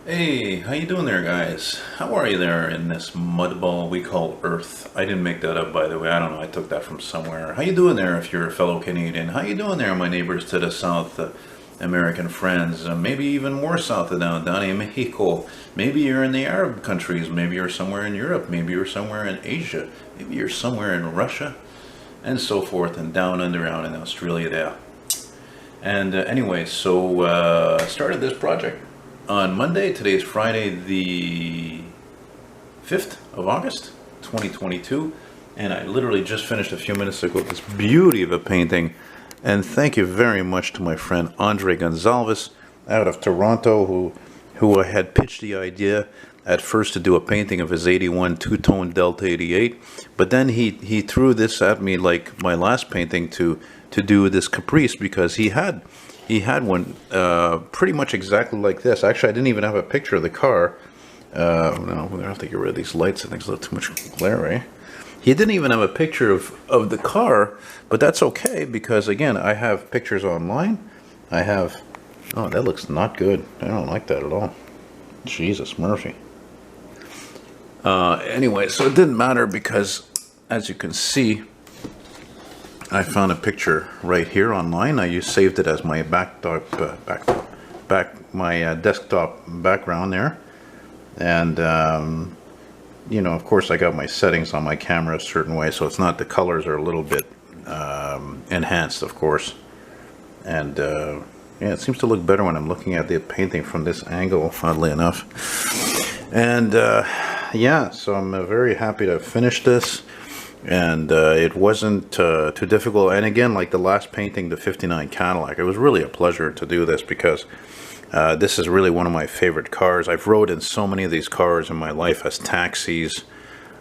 Hey, how you doing there, guys? How are you there in this mud ball we call Earth? I didn't make that up, by the way. I don't know. I took that from somewhere. How you doing there if you're a fellow Canadian? How you doing there, my neighbors to the south, American friends? Maybe even more south of down in Mexico. Maybe you're in the Arab countries. Maybe you're somewhere in Europe. Maybe you're somewhere in Asia. Maybe you're somewhere in Russia, and so forth, and down underground in Australia there. And anyway, so started this project on Monday. Today's Friday, the 5th of August, 2022. And I literally just finished a few minutes ago this beauty of a painting. And thank you very much to my friend Andre Gonzalez out of Toronto, who had pitched the idea at first to do a painting of his 81 two-tone Delta 88. But then he threw this at me like my last painting to do this Caprice, because he had one pretty much exactly like this. Actually, I didn't even have a picture of the car. No, we're gonna have to get rid of these lights. I think it's a little too much glare, eh? He didn't even have a picture of the car, but that's okay, because again, I have pictures online. I have, oh, that looks not good. I don't like that at all. Jesus Murphy. Anyway, so it didn't matter, because as you can see, I found a picture right here online. I saved it as my desktop background there, and you know, of course, I got my settings on my camera a certain way, so it's not, the colors are a little bit enhanced, of course, and yeah, it seems to look better when I'm looking at the painting from this angle, oddly enough. And yeah, so I'm very happy to finish this. And it wasn't too difficult. And again, like the last painting, the 59 Cadillac, it was really a pleasure to do this, because this is really one of my favorite cars. I've rode in so many of these cars in my life as taxis.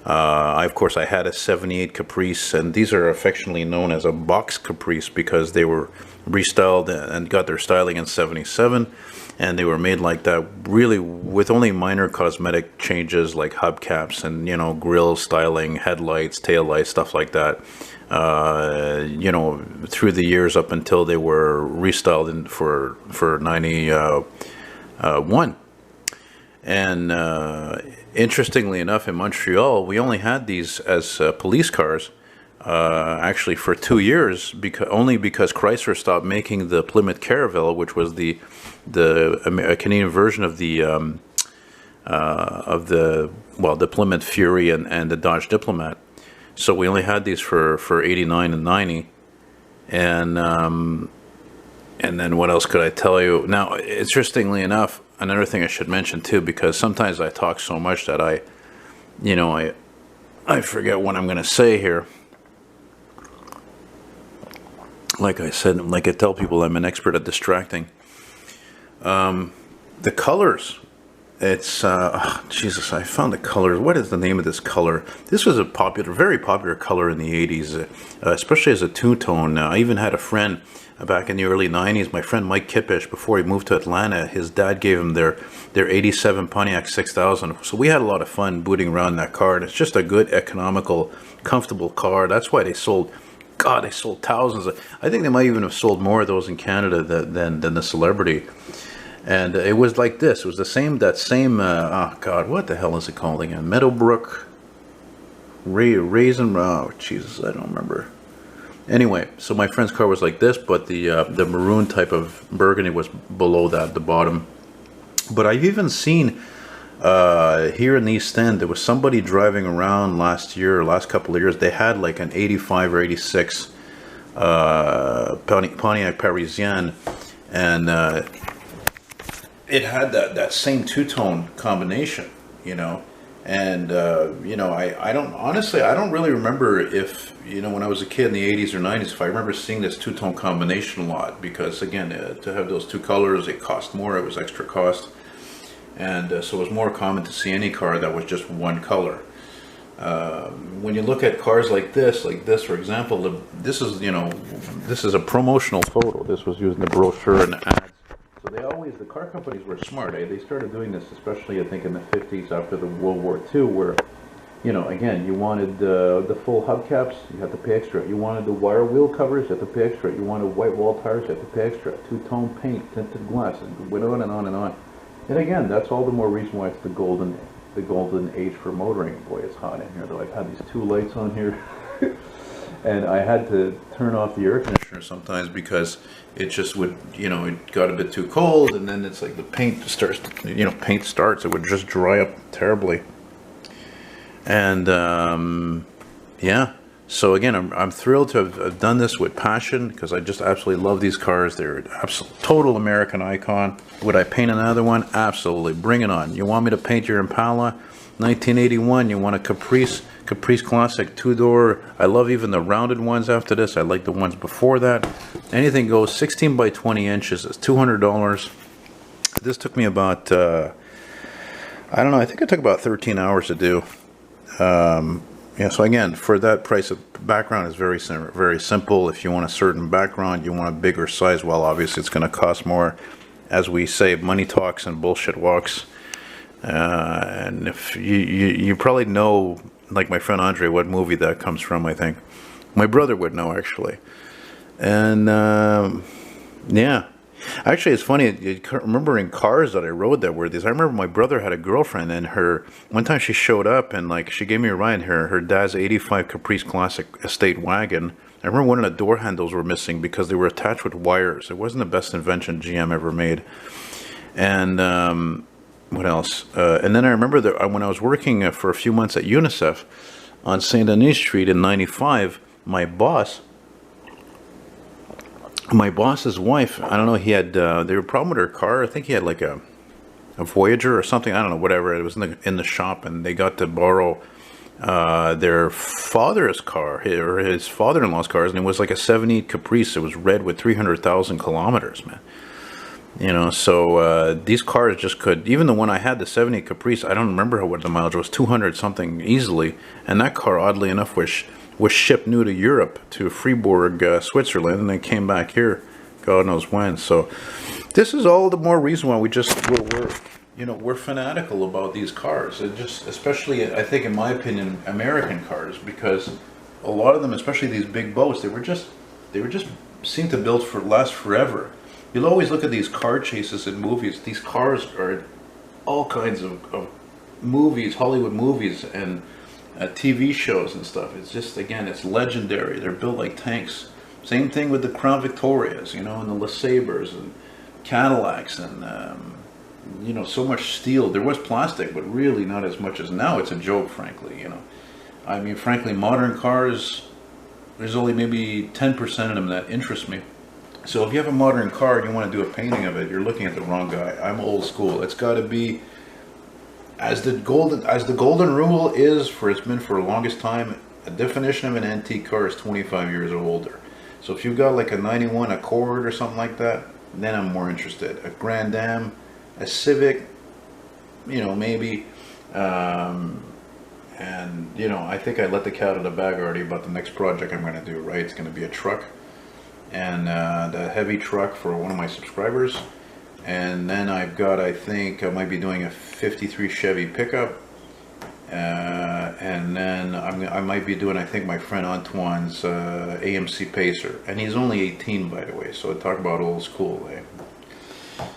Of course, I had a 78 Caprice, and these are affectionately known as a box Caprice, because they were restyled and got their styling in 77. And they were made like that, really with only minor cosmetic changes like hubcaps and, you know, grille styling, headlights, taillights, stuff like that. You know, through the years up until they were restyled for 91. And interestingly enough, in Montreal, we only had these as police cars. Actually, for 2 years, because Chrysler stopped making the Plymouth Caravelle, which was the Canadian version of the the Plymouth Fury and the Dodge Diplomat. So we only had these for 89 and 90, and then what else could I tell you? Now, interestingly enough, another thing I should mention too, because sometimes I talk so much that I forget what I'm going to say here. Like I said, like I tell people, I'm an expert at distracting. The colors. It's, oh, Jesus, I found the colors. What is the name of this color? This was a very popular color in the 80s, especially as a two-tone. I even had a friend back in the early 90s, my friend Mike Kippish, before he moved to Atlanta, his dad gave him their 87 Pontiac 6000. So we had a lot of fun booting around that car. And it's just a good, economical, comfortable car. That's why they sold... God, they sold thousands. I think they might even have sold more of those in Canada than the Celebrity. And it was like this. It was that same, oh God, what the hell is it called again? Meadowbrook, Raisin, oh Jesus, I don't remember. Anyway, so my friend's car was like this, but the maroon type of burgundy was below that, the bottom. But I've even seen here in the East End, there was somebody driving around last couple of years. They had like an 85 or 86 Pontiac Parisienne, and it had that same two-tone combination, you know. And I don't really remember if, when I was a kid in the 80s or 90s, if I remember seeing this two-tone combination a lot, because again, to have those two colors, it cost more. It was extra cost. And so it was more common to see any car that was just one color. When you look at cars like this, for example, this is a promotional photo. This was used in the brochure and the ads. So the car companies were smart. They started doing this, especially I think in the 50s after the World War II, where, again, you wanted the full hubcaps, you had to pay extra. You wanted the wire wheel covers, you had to pay extra. You wanted white wall tires, you had to pay extra. Two-tone paint, tinted glass, and it went on and on and on. And again, that's all the more reason why it's the golden age for motoring. Boy, it's hot in here though. I've had these two lights on here. And I had to turn off the air conditioner sometimes because it just would, you know, it got a bit too cold, and then it's like the paint starts, you know, it would just dry up terribly. And yeah, so again, I'm thrilled to have done this with passion because I just absolutely love these cars. They're absolute total American icon. Would I paint another one? Absolutely. Bring it on. You want me to paint your Impala 1981? You want a Caprice Classic 2-door? I love even the rounded ones after this. I like the ones before that. Anything goes. 16 by 20 inches. It's $200. This took me about, I don't know, I think it took about 13 hours to do. Yeah, so again, for that price, the background is very simple. If you want a certain background, you want a bigger size, well, obviously it's going to cost more. As we say, money talks and bullshit walks. And if you probably know, like my friend Andre, what movie that comes from, I think. My brother would know, actually. And, yeah. Actually, it's funny, remembering cars that I rode that were these. I remember my brother had a girlfriend, and one time she showed up, and like she gave me a ride. Her dad's '85 Caprice Classic estate wagon. I remember one of the door handles were missing because they were attached with wires. It wasn't the best invention GM ever made. And what else? And then I remember that when I was working for a few months at UNICEF on St. Denis Street in '95, my boss's wife, I don't know, he had, they had a problem with her car. I think he had like a Voyager or something, I don't know, whatever. It was in the shop, and they got to borrow their father's car, or his father-in-law's cars, and it was like a 78 Caprice. It was red with 300,000 kilometers, man. You know, so these cars just could, even the one I had, the 78 Caprice, I don't remember what the mileage was, 200 something easily, and that car, oddly enough, was shipped new to Europe, to Fribourg, Switzerland, and then came back here, God knows when. So this is all the more reason why we're fanatical about these cars. It just, especially, I think, in my opinion, American cars, because a lot of them, especially these big boats, they were just seem to last forever. You'll always look at these car chases in movies. These cars are all kinds of movies, Hollywood movies, and TV shows and stuff. It's just, again, it's legendary. They're built like tanks. Same thing with the Crown Victorias, you know, and the LeSabres and Cadillacs, and you know, so much steel. There was plastic, but really not as much as now. It's a joke, frankly. You know, I mean, frankly, modern cars, there's only maybe 10% of them that interest me. So if you have a modern car and you want to do a painting of it, you're looking at the wrong guy. I'm old school. It's got to be, as the golden rule is, it's been for the longest time, a definition of an antique car is 25 years or older. So if you've got like a 91 Accord or something like that, then I'm more interested. A Grand Am, a Civic, you know, maybe. And, you know, I think I let the cat out of the bag already about the next project I'm going to do, right? It's going to be a truck, and the heavy truck for one of my subscribers. And then I've got, I think I might be doing a 53 Chevy pickup. And then I might be doing, I think, my friend Antoine's AMC Pacer. And he's only 18, by the way, so talk about old school, eh?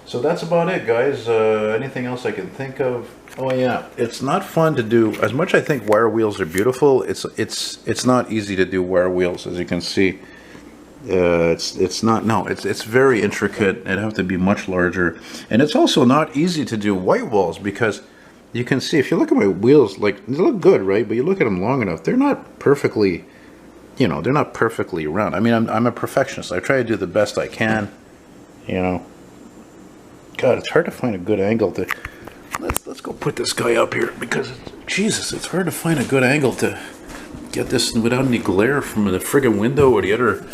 So that's about it, guys. Anything else I can think of? Oh yeah, it's not fun to do. As much I think wire wheels are beautiful, it's not easy to do wire wheels, as you can see. It's not, no, it's very intricate. It'd have to be much larger, and it's also not easy to do white walls, because you can see, if you look at my wheels, like, they look good, right? But you look at them long enough, they're not perfectly, you know, they're not perfectly round. I mean, I'm a perfectionist. I try to do the best I can, you know. God, it's hard to find a good angle to. Let's go put this guy up here, because Jesus, it's hard to find a good angle to get this without any glare from the friggin' window or the other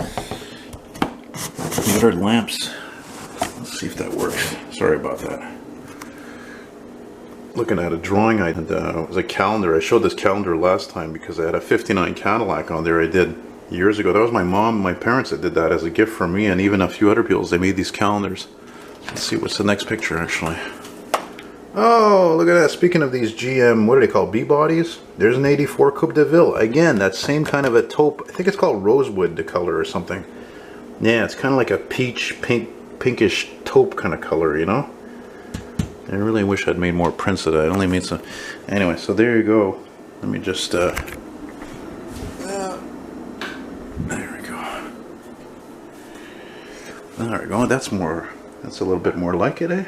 lamps. Let's see if that works. Sorry about that. Looking at a drawing, it was a calendar. I showed this calendar last time because I had a '59 Cadillac on there I did years ago. That was my mom, my parents that did that as a gift for me, and even a few other people. They made these calendars. Let's see, what's the next picture, actually. Oh, look at that. Speaking of these GM, what are they called, B-bodies? There's an 84 Coupe de Ville. Again, that same kind of a taupe. I think it's called rosewood, the color, or something. Yeah, it's kind of like a peach, pinkish taupe kind of color, you know? I really wish I'd made more prints of that. I only made some. Anyway, so there you go. Let me just, there we go. There we go. That's more, that's a little bit more like it, eh?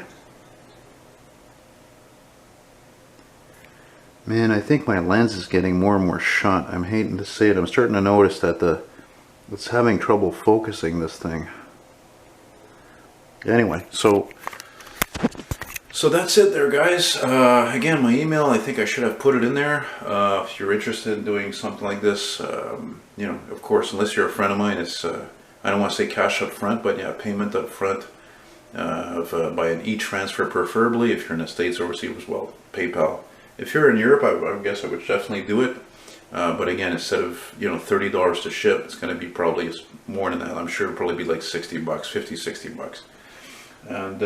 Man, I think my lens is getting more and more shot. I'm hating to say it. I'm starting to notice that it's having trouble focusing this thing. Anyway, so that's it there, guys. Again, my email, I think I should have put it in there. If you're interested in doing something like this, you know, of course, unless you're a friend of mine, it's, I don't want to say cash up front, but yeah, payment up front by an e-transfer preferably. If you're in the States, overseas as well, PayPal. If you're in Europe, I guess I would definitely do it. But again, instead of, you know, $30 to ship, it's going to be probably more than that. I'm sure it'll probably be like 60 bucks, 50, 60 bucks. And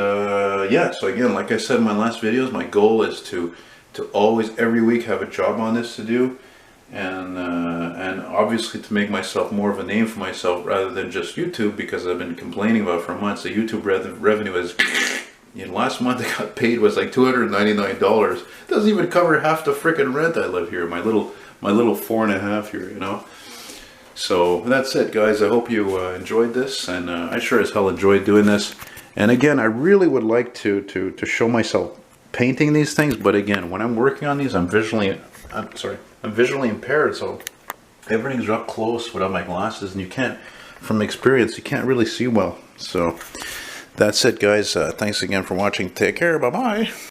yeah, so again, like I said in my last videos, my goal is to always every week have a job on this to do, and obviously to make myself more of a name for myself rather than just YouTube, because I've been complaining about for months. The YouTube revenue is, you know, last month I got paid was like $299. Doesn't even cover half the frickin' rent I live here. My little 4.5 here, you know. So that's it, guys. I hope you enjoyed this, and I sure as hell enjoyed doing this. And again, I really would like to show myself painting these things, but again, when I'm working on these, I'm visually impaired, so everything's up close without my glasses, and you can't, from experience, you can't really see well. So that's it, guys. Thanks again for watching. Take care. Bye-bye.